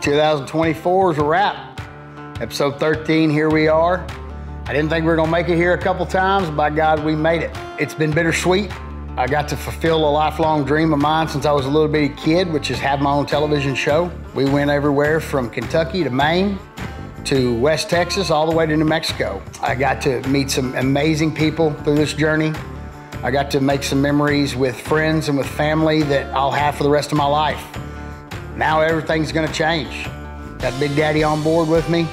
2024 is a wrap. Episode 13, here we are. I didn't think we were gonna make it here a couple times. By God, we made it. It's been bittersweet. I got to fulfill a lifelong dream of mine since I was a little bitty kid, which is have my own television show. We went everywhere from Kentucky to Maine to West Texas, all the way to New Mexico. I got to meet some amazing people through this journey. I got to make some memories with friends and with family that I'll have for the rest of my life. Now everything's gonna change. Got Big Daddy on board with me.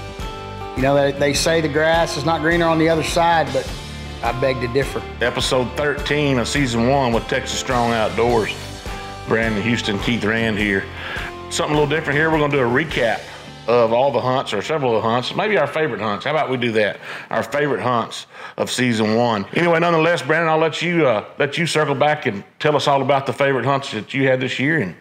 You know, they say the grass is not greener on the other side, but I beg to differ. Episode 13 of season 1 with Texas Strong Outdoors. Brandon Houston, Keith Rand here. Something a little different here. We're gonna do a recap of all the hunts, or several of the hunts, maybe our favorite hunts. How about we do that? Our favorite hunts of season 1. Anyway, nonetheless, Brandon, I'll let you circle back and tell us all about the favorite hunts that you had this year, and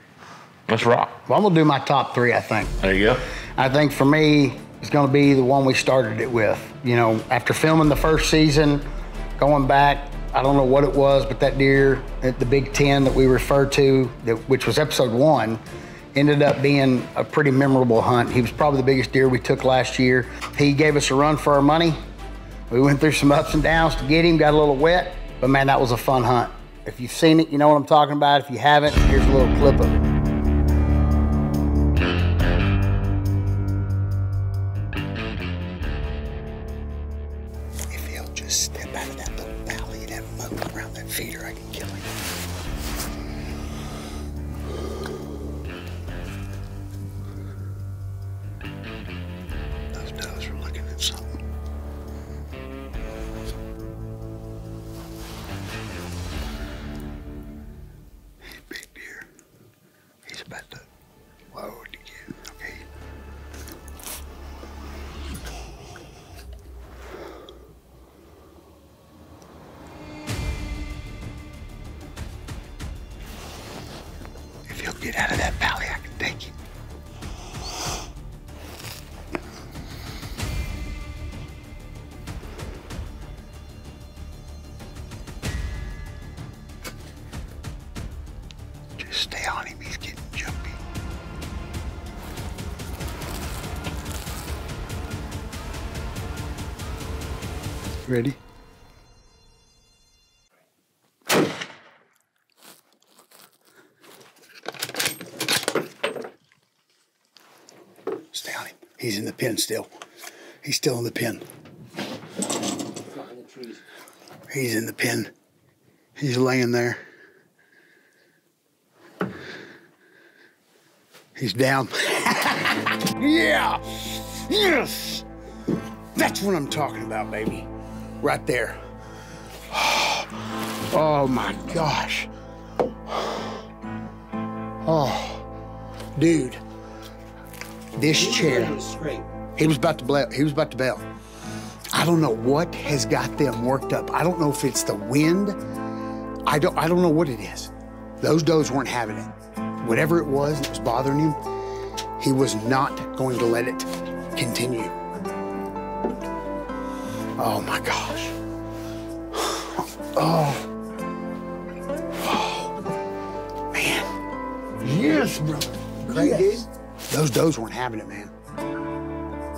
let's rock. Well, I'm gonna do my top 3, I think. There you go. I think for me, it's gonna be the one we started it with. You know, after filming the first season, going back, I don't know what it was, but that deer at the Big Ten that we referred to, which was episode 1, ended up being a pretty memorable hunt. He was probably the biggest deer we took last year. He gave us a run for our money. We went through some ups and downs to get him, got a little wet, but man, that was a fun hunt. If you've seen it, you know what I'm talking about. If you haven't, here's a little clip of it. If he'll just step out of that little valley and have him move around that feeder, I can kill him. Those does are looking at something. He's a big deer. He's about to load again, okay? If he'll get out of that valley, I can take him. Just stay on him, he's getting jumpy. Ready? Stay on him. He's in the pen still. He's still in the pen. He's in the pen. He's laying there. He's down. Yeah! Yes! That's what I'm talking about, baby. Right there. Oh my gosh. Oh, dude. This chair. He was about to bail. He was about to bail. I don't know what has got them worked up. I don't know if it's the wind. I don't know what it is. Those does weren't having it. Whatever it was that was bothering him, he was not going to let it continue. Oh my gosh. Oh. Oh. Man. Yes, brother. Great, yes. Dude. Those does weren't having it, man.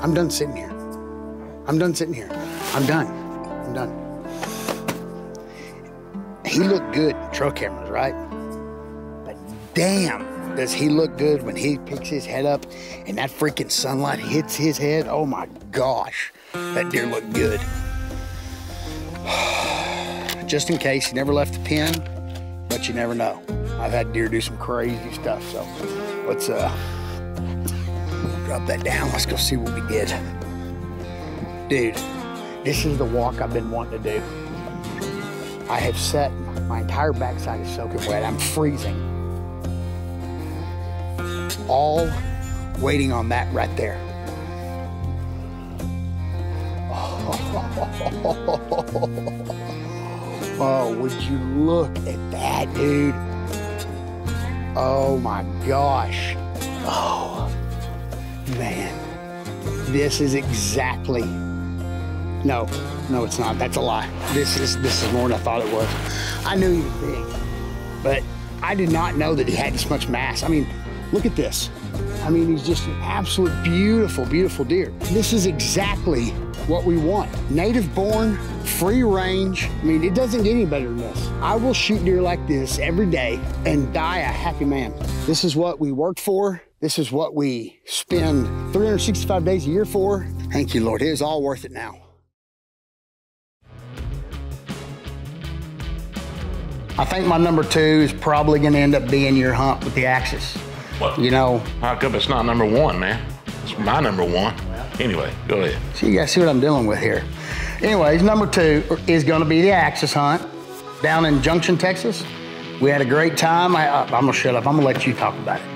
I'm done sitting here. I'm done sitting here. I'm done. I'm done. He looked good in trail cameras, right? But damn, does he look good when he picks his head up and that freaking sunlight hits his head? Oh my gosh, that deer looked good. Just in case, he never left the pen, but you never know. I've had deer do some crazy stuff, so let's drop that down. Let's go see what we did. Dude, this is the walk I've been wanting to do. I have set, my entire backside is soaking wet. I'm freezing. All waiting on that right there. Oh, would you look at that, dude? Oh my gosh. Oh, man. This is exactly, no, it's not. That's a lie. This is more than I thought it was. I knew he was big, but I did not know that he had this much mass. I mean, look at this. I mean, he's just an absolute beautiful, beautiful deer. This is exactly what we want. Native born, free range. I mean, it doesn't get any better than this. I will shoot deer like this every day and die a happy man. This is what we worked for. This is what we spend 365 days a year for. Thank you, Lord. It is all worth it now. I think my number 2 is probably gonna end up being your hunt with the Axis. What? You know. How come it's not number 1, man? It's my number 1. Anyway, go ahead. So you guys see what I'm dealing with here. Anyways, number 2 is gonna be the Axis hunt down in Junction, Texas. We had a great time. I'm gonna shut up. I'm gonna let you talk about it.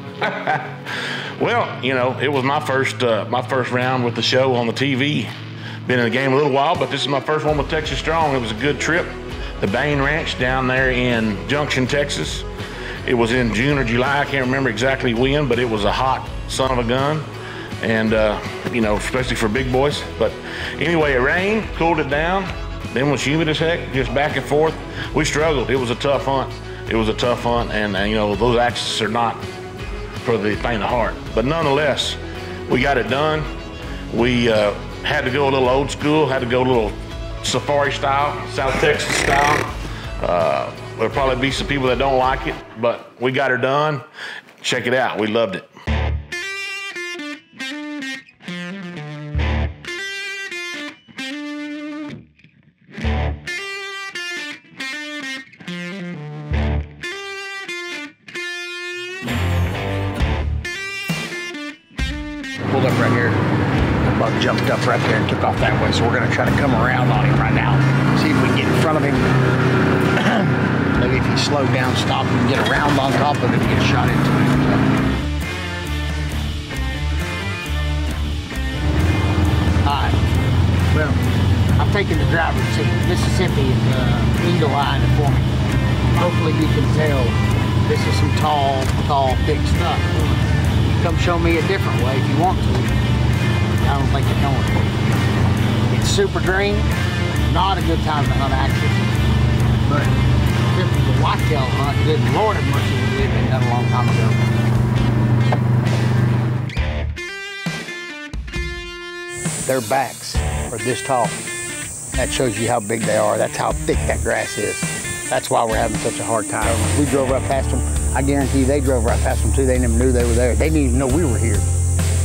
Well, you know, it was my first round with the show on the TV. Been in the game a little while, but this is my first one with Texas Strong. It was a good trip. The Bain Ranch down there in Junction, Texas. It was in June or July. I can't remember exactly when, but it was a hot son of a gun. And, you know, especially for big boys. But anyway, it rained, cooled it down. Then was humid as heck, just back and forth. We struggled. It was a tough hunt. It was a tough hunt. And you know, those Axis are not for the faint of heart. But nonetheless, we got it done. We had to go a little old school, had to go a little safari style, South Texas style. There'll probably be some people that don't like it, but we got her done. Check it out, we loved it. Pulled up right here. The buck jumped up right there and took off that way. So we're gonna try to come around on him right now. See if we can get in front of him. Maybe if he slowed down, stop, we can get around on top of him and get a shot into him. Alright. Well, I'm taking the driver's seat. Mississippi is eagle-eyeing it for me. Hopefully you can tell this is some tall, thick stuff. Come show me a different way if you want to. I don't think you're going to. It's super green, not a good time to hunt Axis. But if it was a whitetail hunt, good Lord have mercy, it would have been done a long time ago. Their backs are this tall. That shows you how big they are. That's how thick that grass is. That's why we're having such a hard time. We drove right past them. I guarantee you they drove right past them too. They never knew they were there. They didn't even know we were here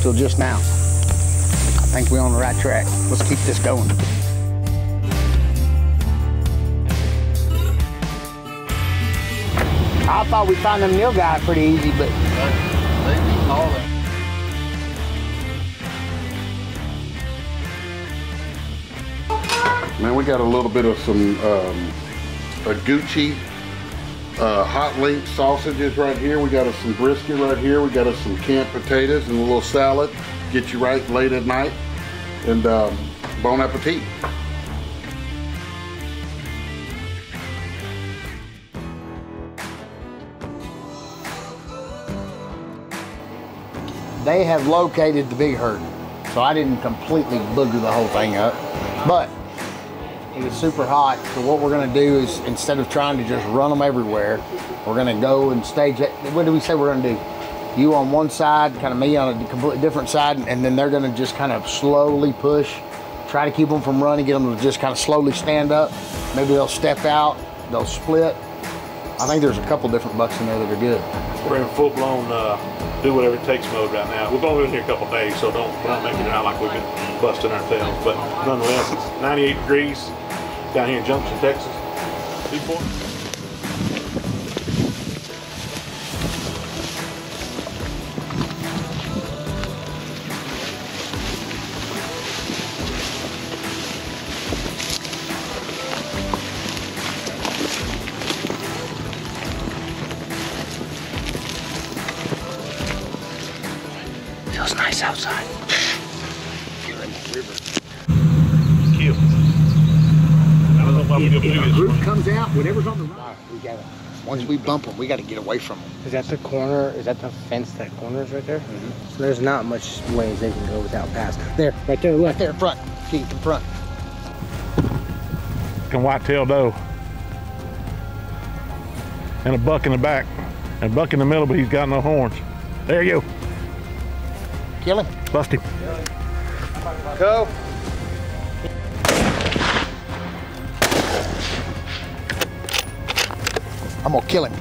till just now. I think we're on the right track. Let's keep this going. I thought we'd find them Neil guys pretty easy, but they keep calling. Man, we got a little bit of some a Gucci hot link sausages right here. We got us some brisket right here. We got us some canned potatoes and a little salad. Get you right late at night. And bon appetit. They have located the big herd, so I didn't completely booger the whole thing up, but it was super hot. So what we're gonna do is, instead of trying to just run them everywhere, we're gonna go and stage it. What do we say we're gonna do? You on one side, kind of me on a completely different side, and then they're gonna just kind of slowly push, try to keep them from running, get them to just kind of slowly stand up. Maybe they'll step out, they'll split. I think there's a couple different bucks in there that are good. We're in full-blown do whatever it takes mode right now. We've only been here a couple days, so we're not making it out like we've been busting our tails. But nonetheless, it's 98 degrees down here in Junction, Texas. People. Feels nice outside. Kill. I don't know if I'm If gonna do a this. group comes out, whatever's on the right, we gotta. Once we bump them, we gotta get away from them. Is that the corner? Is that the fence that corners right there? So there's not much ways they can go without pass. There, right there, look. Right there in front. Keep in front. And white-tailed doe. And a buck in the back. And a buck in the middle, but he's got no horns. There you go. Kill him. Bust him. Go. I'm gonna kill him.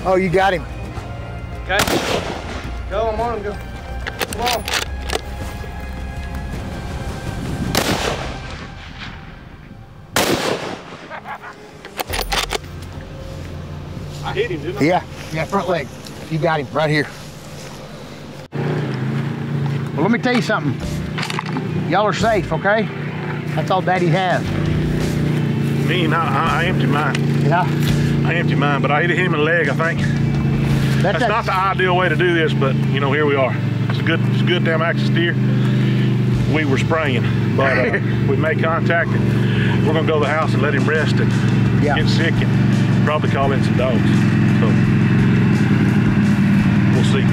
Oh, you got him. Okay. Go, I'm on him, go. Come on. I hit him, didn't I? Yeah, front leg. You got him right here. Well, let me tell you something. Y'all are safe, okay? That's all Daddy has. Me, I emptied mine. Yeah. I emptied mine, but I hit him in the leg, I think. That's not the ideal way to do this, but you know, here we are. It's a good damn axis deer. We were spraying, but we made contact, and we're gonna go to the house and let him rest and get sick, and probably call in some dogs. So we'll see.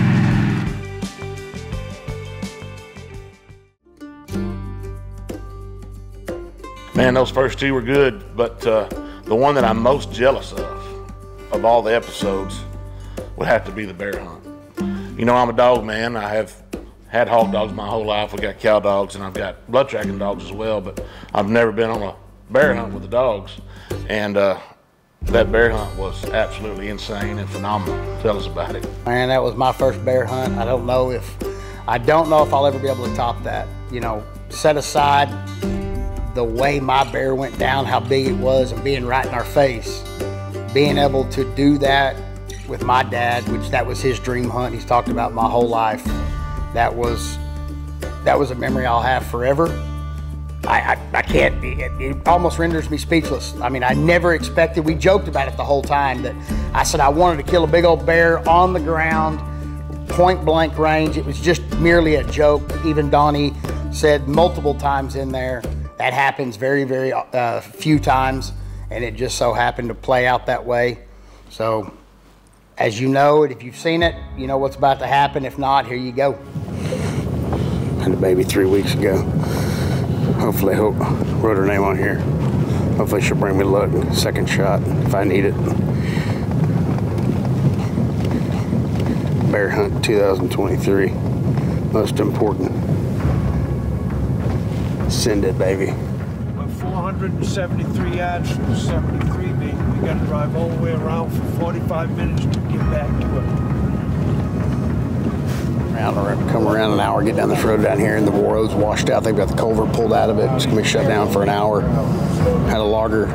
Man, those first two were good, but the one that I'm most jealous of all the episodes would have to be the bear hunt. You know, I'm a dog man. I have had hog dogs my whole life. We got cow dogs, and I've got blood tracking dogs as well, but I've never been on a bear hunt with the dogs. And that bear hunt was absolutely insane and phenomenal. Tell us about it. Man, that was my first bear hunt. I don't know if I'll ever be able to top that. You know, set aside the way my bear went down, how big it was, and being right in our face. Being able to do that with my dad, which that was his dream hunt. He's talked about my whole life. That was a memory I'll have forever. I can't, it almost renders me speechless. I mean, I never expected, we joked about it the whole time, that I said I wanted to kill a big old bear on the ground, point blank range. It was just merely a joke. Even Donnie said multiple times in there, that happens very, very few times, and it just so happened to play out that way. So, as you know, if you've seen it, you know what's about to happen. If not, here you go. Had a baby 3 weeks ago. Hopefully, wrote her name on here. Hopefully she'll bring me luck. Second shot if I need it. Bear hunt 2023. Most important. Send it, baby. We're 473 yards from the 73 meet. We got to drive all the way around for 45 minutes to get back to it. Come around an hour, get down this road down here, and the road's washed out. They've got the culvert pulled out of it. It's gonna be shut down for an hour. Had a logger,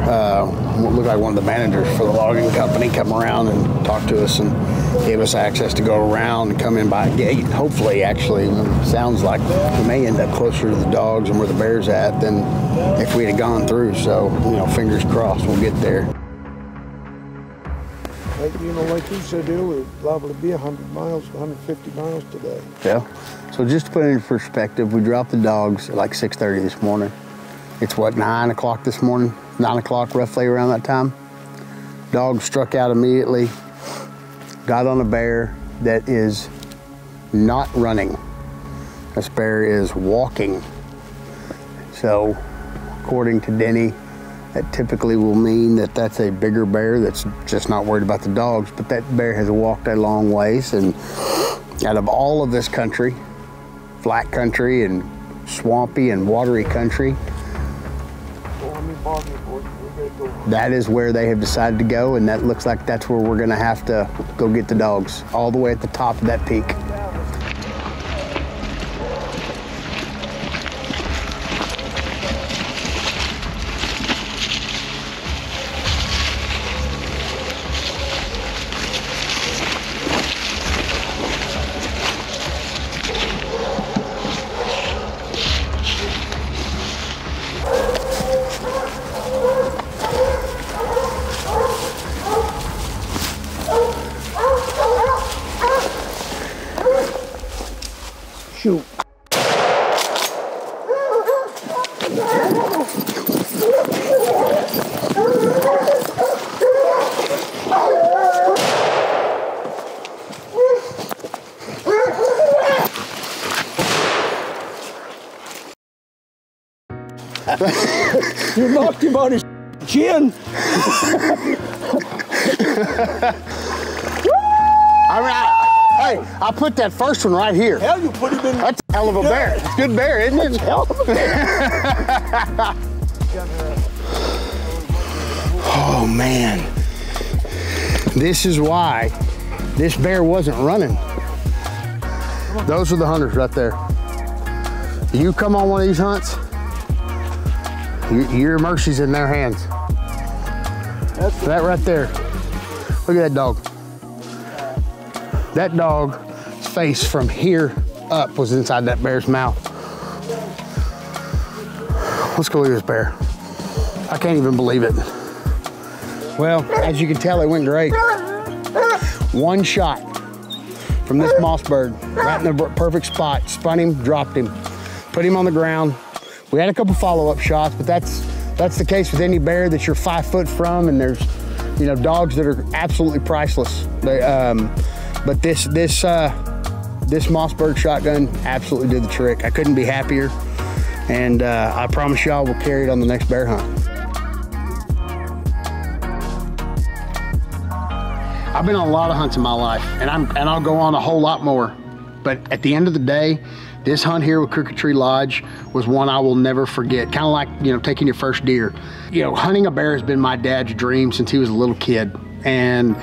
looked like one of the managers for the logging company, come around and talk to us and gave us access to go around and come in by a gate. Hopefully, actually, sounds like we may end up closer to the dogs and where the bear's at than if we'd have gone through. So, you know, fingers crossed we'll get there. Like, you know, like you said earlier, liable to be 100 miles, 150 miles today. Yeah. So just to put it in perspective, we dropped the dogs at like 6:30 this morning. It's what, 9 o'clock this morning? 9 o'clock roughly around that time. Dogs struck out immediately, got on a bear that is not running. This bear is walking. So according to Denny, that typically will mean that that's a bigger bear that's just not worried about the dogs, but that bear has walked a long ways, and out of all of this country, flat country and swampy and watery country, that is where they have decided to go, and that looks like that's where we're gonna have to go get the dogs, all the way at the top of that peak. Shoot. You knocked him on his chin. Hey, I put that first one right here. Hell, you put him in. That's a hell of a bear. It's a good bear, isn't it? Hell of a bear. Oh man. This is why this bear wasn't running. Those are the hunters right there. You come on one of these hunts, your mercy's in their hands. That right there. Look at that dog. That dog's face from here up was inside that bear's mouth. Let's go look at this bear. I can't even believe it. Well, as you can tell, it went great. One shot from this moss bird, right in the perfect spot. Spun him, dropped him, put him on the ground. We had a couple follow-up shots, but that's the case with any bear that you're 5 foot from, and there's, you know, dogs that are absolutely priceless. But this Mossberg shotgun absolutely did the trick. I couldn't be happier, and I promise y'all we'll carry it on the next bear hunt. I've been on a lot of hunts in my life, and I'll go on a whole lot more. But at the end of the day, this hunt here with Crooked Tree Lodge was one I will never forget. Kind of like, you know, taking your first deer. You know, hunting a bear has been my dad's dream since he was a little kid. And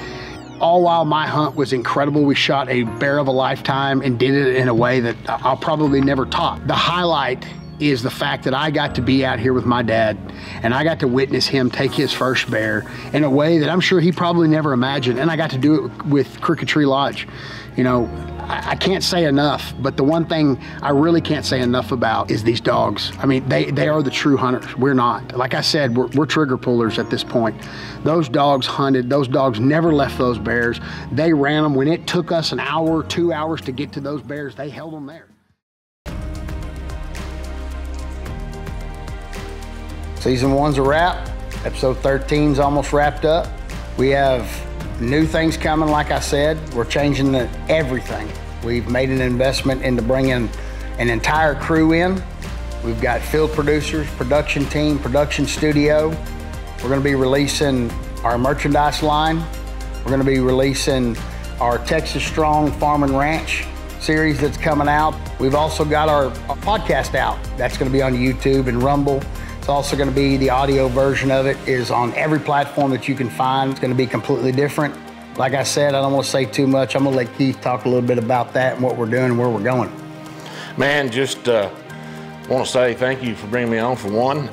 all while my hunt was incredible, we shot a bear of a lifetime and did it in a way that I'll probably never top. The highlight is the fact that I got to be out here with my dad, and I got to witness him take his first bear in a way that I'm sure he probably never imagined, and I got to do it with Crooked Tree Lodge. You know, I can't say enough, but the one thing I really can't say enough about is these dogs. I mean, they are the true hunters. We're not. Like I said, we're trigger pullers at this point. Those dogs hunted. Those dogs never left those bears. They ran them. When it took us an hour, 2 hours to get to those bears, they held them there. Season 1's a wrap. Episode 13's almost wrapped up. We have new things coming, like I said. We're changing everything. We've made an investment into bringing an entire crew in. We've got field producers, production team, production studio. We're gonna be releasing our merchandise line. We're gonna be releasing our Texas Strong Farm and Ranch series that's coming out. We've also got our podcast out. That's gonna be on YouTube and Rumble. It's also gonna be the audio version of it is on every platform that you can find. It's gonna be completely different. Like I said, I don't wanna say too much. I'm gonna let Keith talk a little bit about that and what we're doing and where we're going. Man, just want to say thank you for bringing me on for one.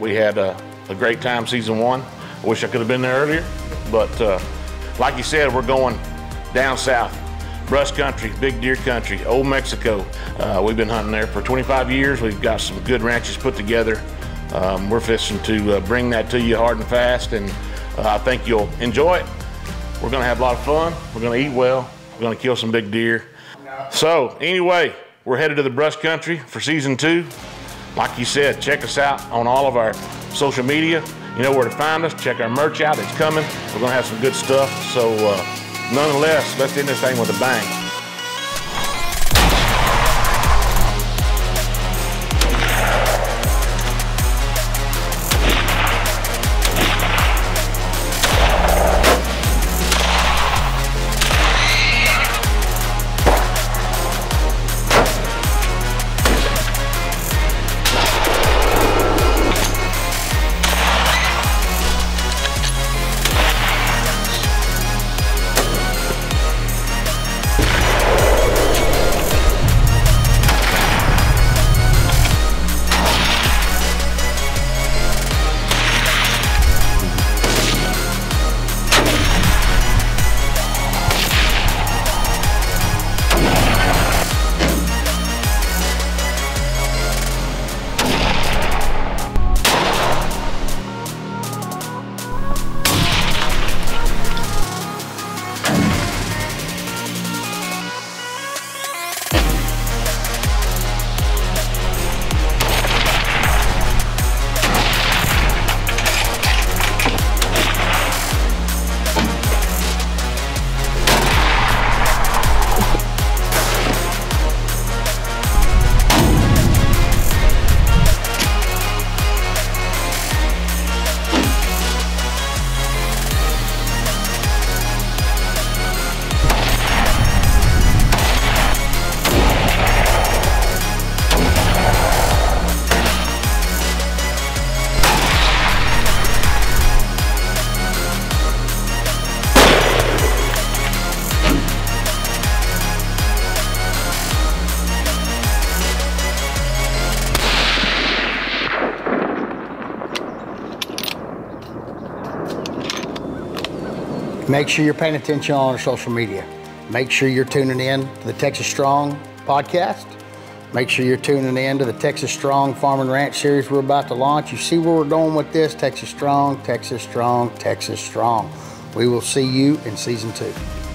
We had a great time season 1. I wish I could have been there earlier, but like you said, we're going down south. Brush country, big deer country, old Mexico. We've been hunting there for 25 years. We've got some good ranches put together. We're fishing to bring that to you hard and fast, and I think you'll enjoy it. We're gonna have a lot of fun. We're gonna eat well. We're gonna kill some big deer. So anyway, we're headed to the brush country for season 2. Like you said, check us out on all of our social media. You know where to find us. Check our merch out. It's coming. We're gonna have some good stuff. So nonetheless, let's end this thing with a bang. Make sure you're paying attention on our social media. Make sure you're tuning in to the Texas Strong podcast. Make sure you're tuning in to the Texas Strong Farm and Ranch series we're about to launch. You see where we're going with this? Texas Strong, Texas Strong, Texas Strong. We will see you in season 2.